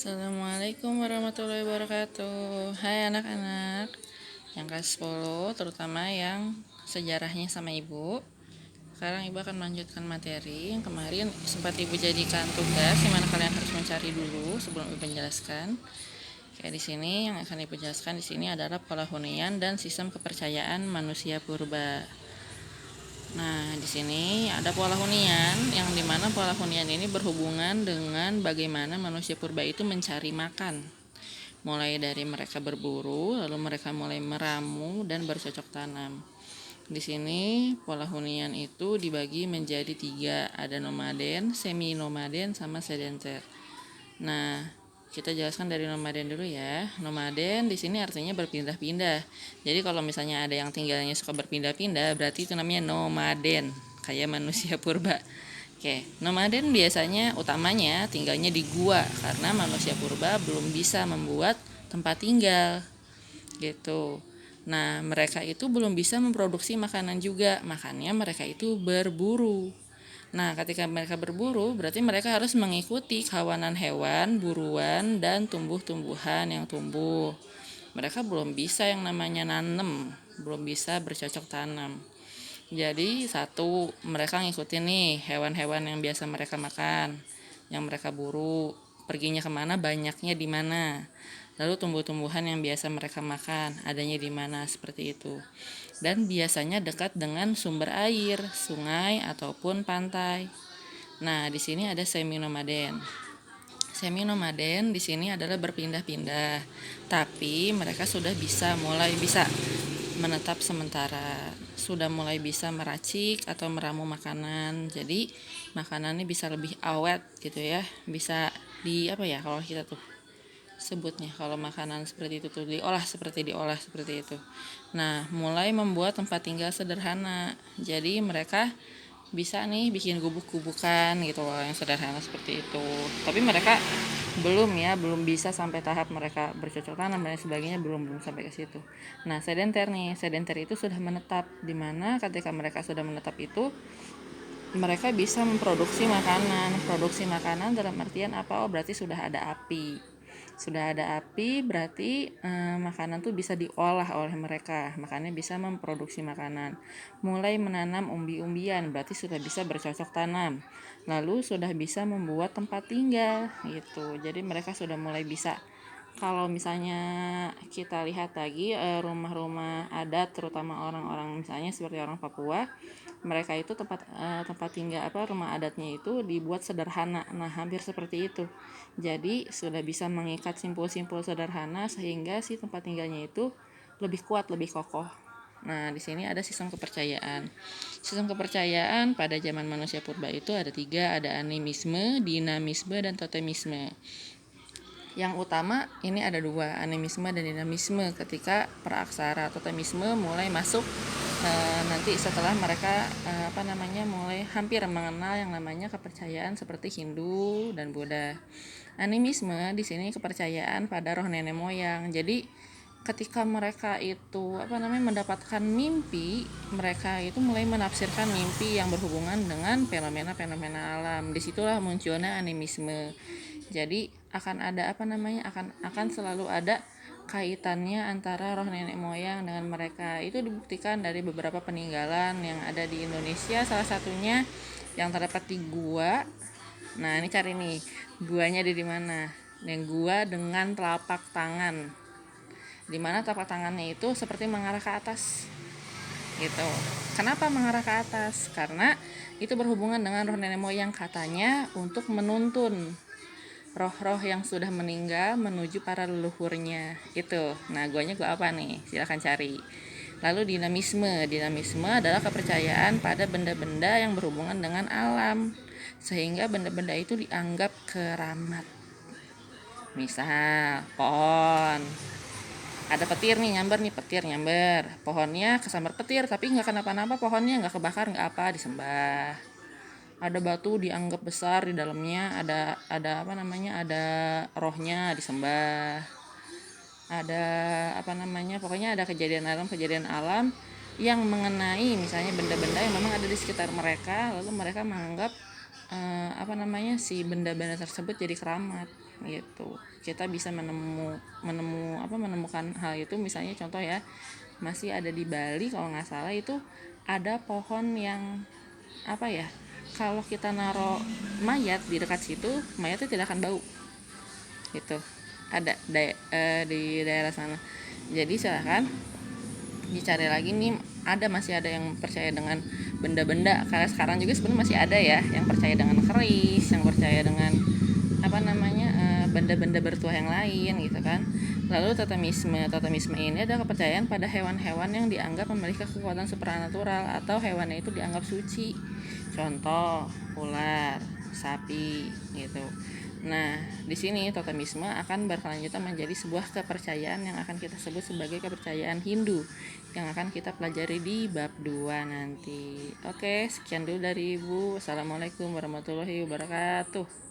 Assalamualaikum warahmatullahi wabarakatuh. Hai anak-anak yang kelas 10, terutama yang sejarahnya sama ibu. Sekarang ibu akan melanjutkan materi yang kemarin sempat ibu jadikan tugas, di mana kalian harus mencari dulu sebelum ibu menjelaskan. Kayak di sini yang akan ibu jelaskan di sini adalah pola hunian dan sistem kepercayaan manusia purba. Nah, di sini ada pola hunian yang dimana pola hunian ini berhubungan dengan bagaimana manusia purba itu mencari makan. Mulai dari mereka berburu, lalu mereka mulai meramu dan bercocok tanam. Di sini pola hunian itu dibagi menjadi 3, ada nomaden, semi nomaden, sama sedenter. Nah, kita jelaskan dari nomaden dulu ya. Nomaden di sini artinya berpindah-pindah. Jadi kalau misalnya ada yang tinggalnya suka berpindah-pindah, berarti itu namanya nomaden, kayak manusia purba. Oke, nomaden biasanya utamanya tinggalnya di gua karena manusia purba belum bisa membuat tempat tinggal. Gitu. Nah, mereka itu belum bisa memproduksi makanan juga, makanya mereka itu berburu. Nah, ketika mereka berburu, berarti mereka harus mengikuti kawanan hewan, buruan, dan tumbuh-tumbuhan yang tumbuh. Mereka belum bisa yang namanya nanem, belum bisa bercocok tanam. Jadi, satu, mereka ngikutin nih hewan-hewan yang biasa mereka makan, yang mereka buru, perginya kemana, banyaknya di mana. Lalu tumbuh-tumbuhan yang biasa mereka makan, adanya di mana, seperti itu. Dan biasanya dekat dengan sumber air, sungai ataupun pantai. Nah, di sini ada semi nomaden. Semi nomaden di sini adalah berpindah-pindah, tapi mereka sudah mulai bisa menetap sementara, sudah mulai bisa meracik atau meramu makanan. Jadi makanannya bisa lebih awet gitu ya, bisa di apa ya kalau kita tuh sebutnya, kalau makanan seperti itu tuh diolah seperti itu. Nah, mulai membuat tempat tinggal sederhana. Jadi mereka bisa nih bikin gubuk-gubukan gitu loh yang sederhana seperti itu. Tapi mereka belum bisa sampai tahap mereka bercocok tanam dan sebagainya, belum sampai ke situ. Nah, sedenter itu sudah menetap, di mana ketika mereka sudah menetap itu mereka bisa memproduksi makanan. Produksi makanan dalam artian apa? Oh, berarti sudah ada api. Sudah ada api berarti makanan tuh bisa diolah oleh mereka, makanya bisa memproduksi makanan. Mulai menanam umbi-umbian berarti sudah bisa bercocok tanam. Lalu sudah bisa membuat tempat tinggal gitu. Jadi mereka sudah mulai bisa. Kalau misalnya kita lihat lagi rumah-rumah adat, terutama orang-orang misalnya seperti orang Papua, mereka itu tempat tinggal rumah adatnya itu dibuat sederhana. Nah, hampir seperti itu. Jadi sudah bisa mengikat simpul-simpul sederhana sehingga si tempat tinggalnya itu lebih kuat, lebih kokoh. Nah, di sini ada sistem kepercayaan. Sistem kepercayaan pada zaman manusia purba itu ada 3, ada animisme, dinamisme, dan totemisme. Yang utama ini ada 2, animisme dan dinamisme. Ketika praaksara totemisme mulai masuk nanti setelah mereka mulai hampir mengenal yang namanya kepercayaan seperti Hindu dan Buddha. Animisme di sini kepercayaan pada roh nenek moyang. Jadi ketika mereka itu mendapatkan mimpi, mereka itu mulai menafsirkan mimpi yang berhubungan dengan fenomena-fenomena alam. Disitulah munculnya animisme. Jadi akan ada akan selalu ada kaitannya antara roh nenek moyang dengan mereka. Itu dibuktikan dari beberapa peninggalan yang ada di Indonesia, salah satunya yang terdapat di gua. Nah, ini cari nih, guanya ada di mana? Yang gua dengan telapak tangan. Di mana telapak tangannya itu seperti mengarah ke atas. Gitu. Kenapa mengarah ke atas? Karena itu berhubungan dengan roh nenek moyang, katanya untuk menuntun roh-roh yang sudah meninggal menuju para leluhurnya itu. Nah, guanya gua apa nih? Silahkan cari. Lalu dinamisme adalah kepercayaan pada benda-benda yang berhubungan dengan alam, sehingga benda-benda itu dianggap keramat. Misal pohon, ada petir nyamber, pohonnya kesambar petir tapi nggak kenapa-napa, pohonnya nggak kebakar, nggak apa, disembah. Ada batu dianggap besar, di dalamnya ada ada rohnya, disembah. Ada pokoknya ada kejadian alam yang mengenai misalnya benda-benda yang memang ada di sekitar mereka, lalu mereka menganggap si benda-benda tersebut jadi keramat. gitu. Kita bisa menemukan hal itu, misalnya contoh ya, masih ada di Bali kalau nggak salah, itu ada pohon yang apa ya, kalau kita naruh mayat di dekat situ, mayatnya tidak akan bau gitu. Ada di daerah sana. Jadi silahkan dicari lagi nih, masih ada yang percaya dengan benda-benda, karena sekarang juga sebenarnya masih ada ya yang percaya dengan keris, yang percaya dengan benda-benda bertuah yang lain gitu kan. Lalu totemisme ini adalah kepercayaan pada hewan-hewan yang dianggap memiliki kekuatan supranatural atau hewannya itu dianggap suci. Contoh ular, sapi gitu. Nah, di sini totemisme akan berkelanjutan menjadi sebuah kepercayaan yang akan kita sebut sebagai kepercayaan Hindu, yang akan kita pelajari di bab 2 nanti. Oke, sekian dulu dari Ibu. Assalamualaikum warahmatullahi wabarakatuh.